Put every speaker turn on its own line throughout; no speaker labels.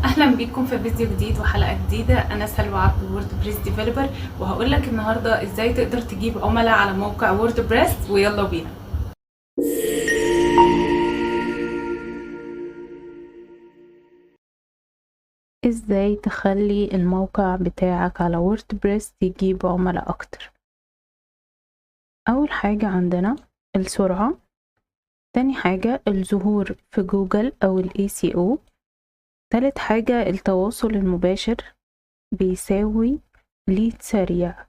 اهلا بيكم في فيديو جديد وحلقه جديده. انا سلوى عبد، ووردبريس ديفلوبر، وهقول لك النهارده ازاي تقدر تجيب عملاء على موقع ووردبريس. ويلا بينا. ازاي تخلي الموقع بتاعك على ووردبريس يجيب عملاء اكتر؟ اول حاجه عندنا السرعه، تاني حاجه الظهور في جوجل او الاي سي او، تالت حاجه التواصل المباشر بيساوي ليد سريع.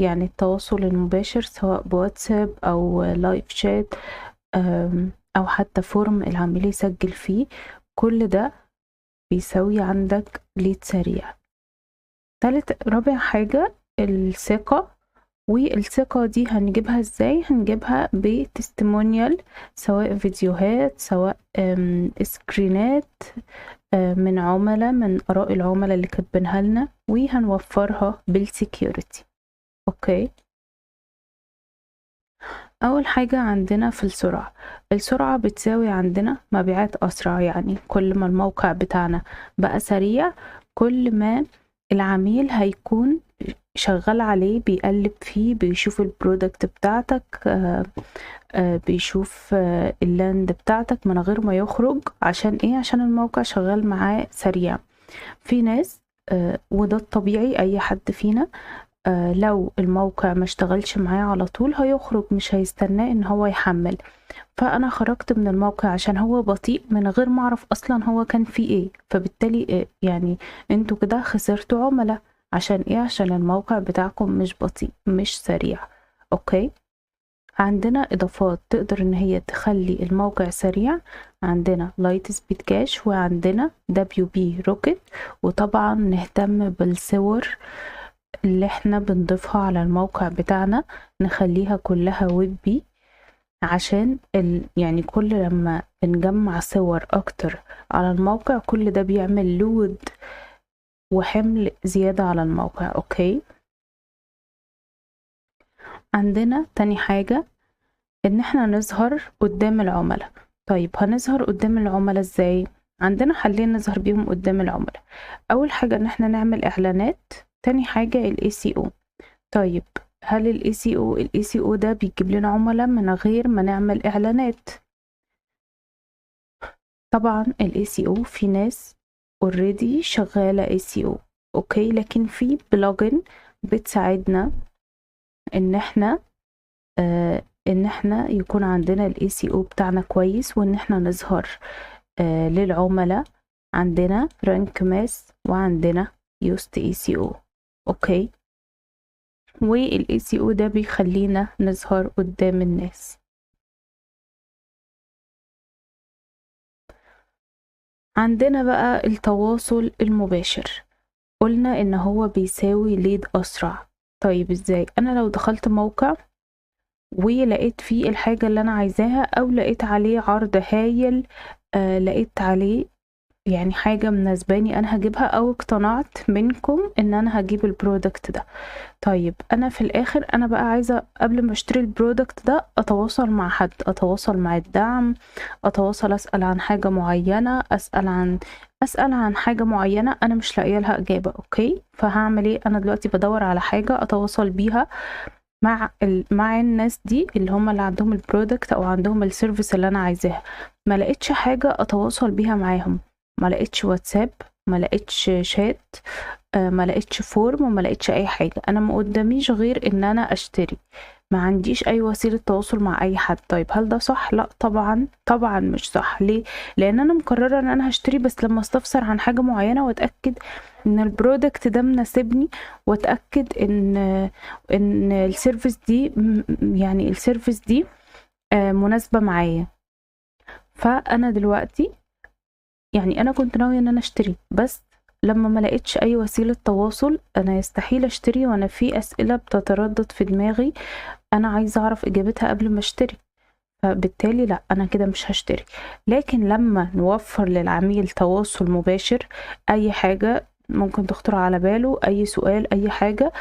يعني التواصل المباشر سواء بواتساب أو لايف شات أو حتى فورم العميل يسجل فيه، كل ده بيساوي عندك ليد سريع. رابع حاجة الثقة، والثقة دي هنجيبها ازاي؟ هنجيبها بتستمونيال، سواء فيديوهات سواء سكرينات من عملاء، من آراء العملاء اللي كاتبينها لنا، وهنوفرها بالسكيورتي. اوكي، أول حاجة عندنا في السرعة بتساوي عندنا مبيعات أسرع. يعني كل ما الموقع بتاعنا بقى سريع، كل ما العميل هيكون شغال عليه، بيقلب فيه، بيشوف البرودكت بتاعتك، بيشوف اللاند بتاعتك من غير ما يخرج. عشان ايه؟ عشان الموقع شغال معاه سريع. في ناس وده الطبيعي، اي حد فينا لو الموقع ما اشتغلش معاه على طول هيخرج، مش هيستناه ان هو يحمل. فانا خرجت من الموقع عشان هو بطيء من غير ما اعرف اصلا هو كان فيه ايه، فبالتالي يعني انتوا كده خسرتوا عملاء. عشان ايه؟ عشان الموقع بتاعكم مش بطيء، مش سريع. اوكي، عندنا اضافات تقدر ان هي تخلي الموقع سريع. عندنا لايت سبيد كاش، وعندنا دبليو بي روكيت، وطبعا نهتم بالصور اللي احنا بنضيفها على الموقع بتاعنا، نخليها كلها ويبي، عشان يعني كل لما بنجمع صور اكتر على الموقع، كل ده بيعمل لود وحمل زيادة على الموقع. اوكي، عندنا تاني حاجة ان احنا نظهر قدام العملاء. طيب هنظهر قدام العملاء ازاي؟ عندنا حلين نظهر بيهم قدام العملاء. اول حاجة ان احنا نعمل اعلانات، تاني حاجة الاي سي او. طيب هل الاي سي او ده بيجيب لنا عملاء من غير ما نعمل اعلانات؟ طبعا الاي سي او في ناس اوريدي شغاله اي سي او، اوكي، لكن في بلجن بتساعدنا ان احنا يكون عندنا الاي سي او بتاعنا كويس، وان احنا نظهر للعملاء. عندنا رانك ماس، وعندنا يوست اي سي او. اوكي، والاي سي او ده بيخلينا نظهر قدام الناس. عندنا بقى التواصل المباشر، قلنا ان هو بيساوي ليد اسرع. طيب ازاي؟ انا لو دخلت موقع ولقيت فيه الحاجة اللي انا عايزاها، او لقيت عليه عرض هايل، لقيت عليه يعني حاجة مناسباني انا هجيبها، او اقتنعت منكم ان انا هجيب البرودكت ده. طيب انا في الاخر انا بقى عايزة قبل ما اشتري البرودكت ده اتواصل مع حد، اتواصل مع الدعم، اتواصل، اسأل عن حاجة معينة، اسأل عن حاجة معينة انا مش لاقيه لها اجابة. اوكي، فهعمل ايه؟ انا دلوقتي بدور على حاجة اتواصل بيها مع الناس دي، اللي هم اللي عندهم البرودكت او عندهم السيرفيس اللي انا عايزاها. ما لقيتش حاجة اتواصل بيها معاهم، ما لقيتش واتساب، ما لقيتش شات، ما لقيتش فورم، وما لقيتش اي حاجة. انا ما قداميش غير ان انا اشتري، ما عنديش اي وسيلة تواصل مع اي حد. طيب هل ده صح؟ لا طبعا، طبعا مش صح. ليه؟ لان انا مقررة ان انا هشتري بس لما استفسر عن حاجة معينة، واتأكد ان البرودكت ده مناسبني، واتأكد ان السيرفيس دي يعني السيرفيس دي مناسبة معايا. فانا دلوقتي يعني انا كنت ناوية ان انا اشتري، بس لما ما لقيتش اي وسيلة تواصل، انا يستحيل اشتري وانا في اسئلة بتتردد في دماغي انا عايزة اعرف اجابتها قبل ما اشتري. فبالتالي لا، انا كده مش هشتري. لكن لما نوفر للعميل تواصل مباشر، اي حاجة ممكن تخطر على باله، اي سؤال، اي حاجة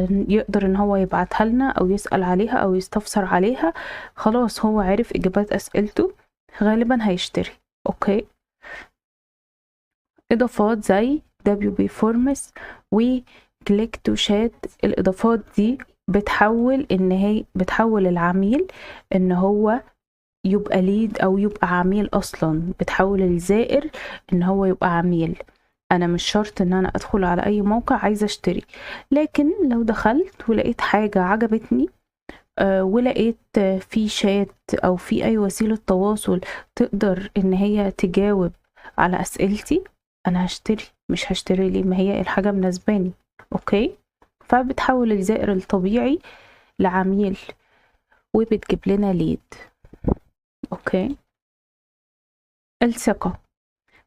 يقدر ان هو يبعتها لنا، او يسأل عليها، او يستفسر عليها، خلاص هو عارف اجابات اسئلته، غالبا هيشتري. اوكي، اضافات زي WP Forms وكليك تو شات. الاضافات دي بتحول العميل ان هو يبقى ليد او يبقى عميل اصلا، بتحول الزائر ان هو يبقى عميل. انا مش شرط ان انا ادخل على اي موقع عايزه اشتري، لكن لو دخلت ولقيت حاجه عجبتني ولقيت في شات او في اي وسيله تواصل تقدر ان هي تجاوب على اسئلتي، انا هشتري. مش هشتري ليه؟ ما هي الحاجه مناسباني. اوكي، فبتحول الزائر الطبيعي لعميل وبتجيب لنا ليد. اوكي، الثقة.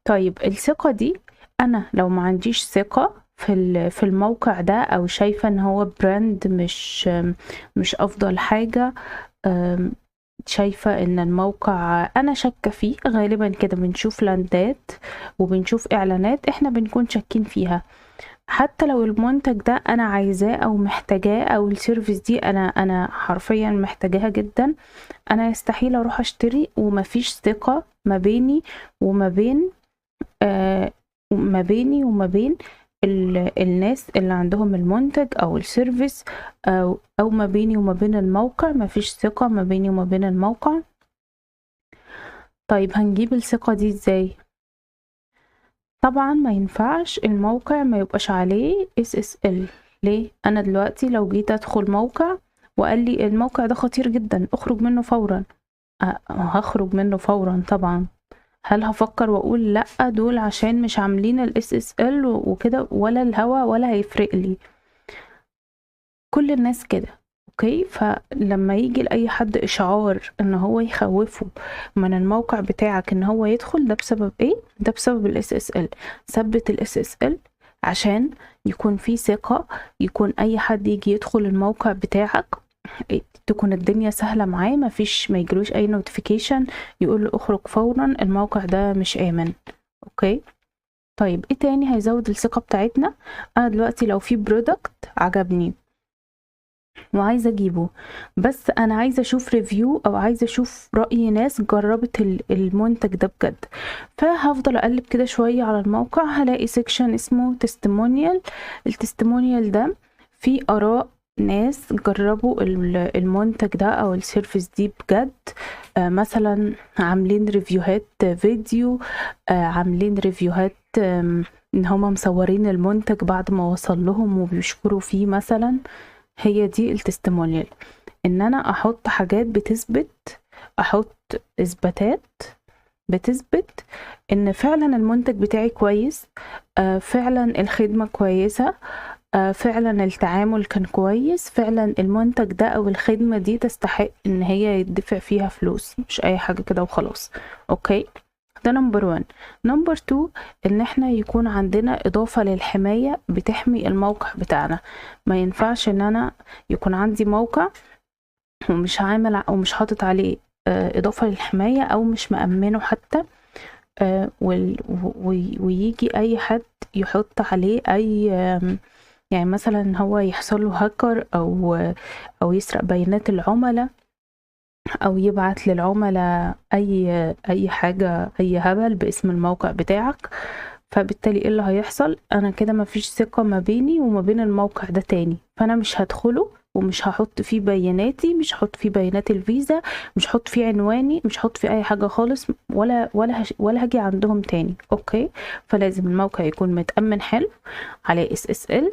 طيب الثقة دي، انا لو ما عنديش ثقة في الموقع ده، او شايفة ان هو براند مش افضل حاجة، شايفة ان الموقع انا شاكة فيه، غالبا كده بنشوف لاندات وبنشوف اعلانات احنا بنكون شاكين فيها، حتى لو المنتج ده انا عايزاه او محتاجاه، او السيرفيس دي انا حرفيا محتاجاها جدا، انا يستحيل اروح اشتري ومفيش ثقة ما بيني وما بين ما بين الناس اللي عندهم المنتج او السيرفيس، او ما بيني وما بين الموقع، مفيش ثقة ما بيني وما بين الموقع. طيب هنجيب الثقة دي ازاي؟ طبعا ما ينفعش الموقع ما يبقاش عليه SSL. ليه؟ انا دلوقتي لو جيت ادخل موقع وقال لي الموقع ده خطير جدا اخرج منه فورا، هخرج منه فورا طبعا. هل هفكر واقول لا دول عشان مش عاملين ال SSL وكده، ولا الهوا ولا هيفرق لي؟ كل الناس كده. اوكي، فلما يجي لاي حد اشعار ان هو يخوفه من الموقع بتاعك ان هو يدخل، ده بسبب ايه؟ ده بسبب ال SSL. ثبت ال SSL عشان يكون في ثقة، يكون اي حد يجي يدخل الموقع بتاعك تكون الدنيا سهلة معاه، ما يجيلوش اي نوتيفيكيشن يقول له اخرج فورا الموقع ده مش امن. اوكي، طيب ايه تاني هيزود الثقة بتاعتنا؟ انا دلوقتي لو في برودكت عجبني وعايزة اجيبه، بس انا عايزة اشوف ريفيو او عايزة اشوف رأي ناس جربت المنتج ده بجد، فهفضل اقلب كده شوية على الموقع، هلاقي سيكشن اسمه تستمونيال. التستمونيال ده فيه اراء ناس جربوا المنتج ده او السيرفيس دي بجد، مثلا عاملين ريفيوهات فيديو، عاملين ريفيوهات ان هما مصورين المنتج بعد ما وصل لهم وبيشكروا فيه مثلا. هي دي التستمونيال، ان انا احط حاجات بتثبت، احط اثباتات بتثبت ان فعلا المنتج بتاعي كويس، فعلا الخدمة كويسة، فعلا التعامل كان كويس، فعلا المنتج ده او الخدمة دي تستحق ان هي يدفع فيها فلوس، مش اي حاجة كده وخلاص. اوكي، ده نمبر 1. نمبر 2، ان احنا يكون عندنا اضافة للحماية بتحمي الموقع بتاعنا. ما ينفعش ان انا يكون عندي موقع ومش عامل او مش حاطط عليه اضافة للحماية او مش مأمنه حتى، ويجي اي حد يحط عليه اي يعني مثلا هو يحصل له هاكر او يسرق بيانات العملاء، او يبعت للعملاء اي حاجة، اي هبل باسم الموقع بتاعك، فبالتالي ايه اللي هيحصل؟ انا كده مفيش ثقة ما بيني وما بين الموقع ده تاني، فانا مش هدخله ومش هحط فيه بياناتي، مش هحط فيه بيانات الفيزا، مش هحط فيه عنواني، مش هحط فيه اي حاجة خالص، ولا هاجي عندهم تاني. اوكي، فلازم الموقع يكون متأمن حلو عليه SSL،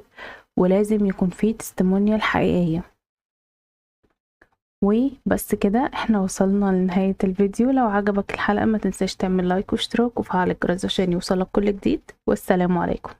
ولازم يكون فيه تستمونيال حقيقية. وبس كده احنا وصلنا لنهاية الفيديو. لو عجبك الحلقة ما تنساش تعمل لايك واشتراك وفعل الجرس عشان يوصلك كل جديد، والسلام عليكم.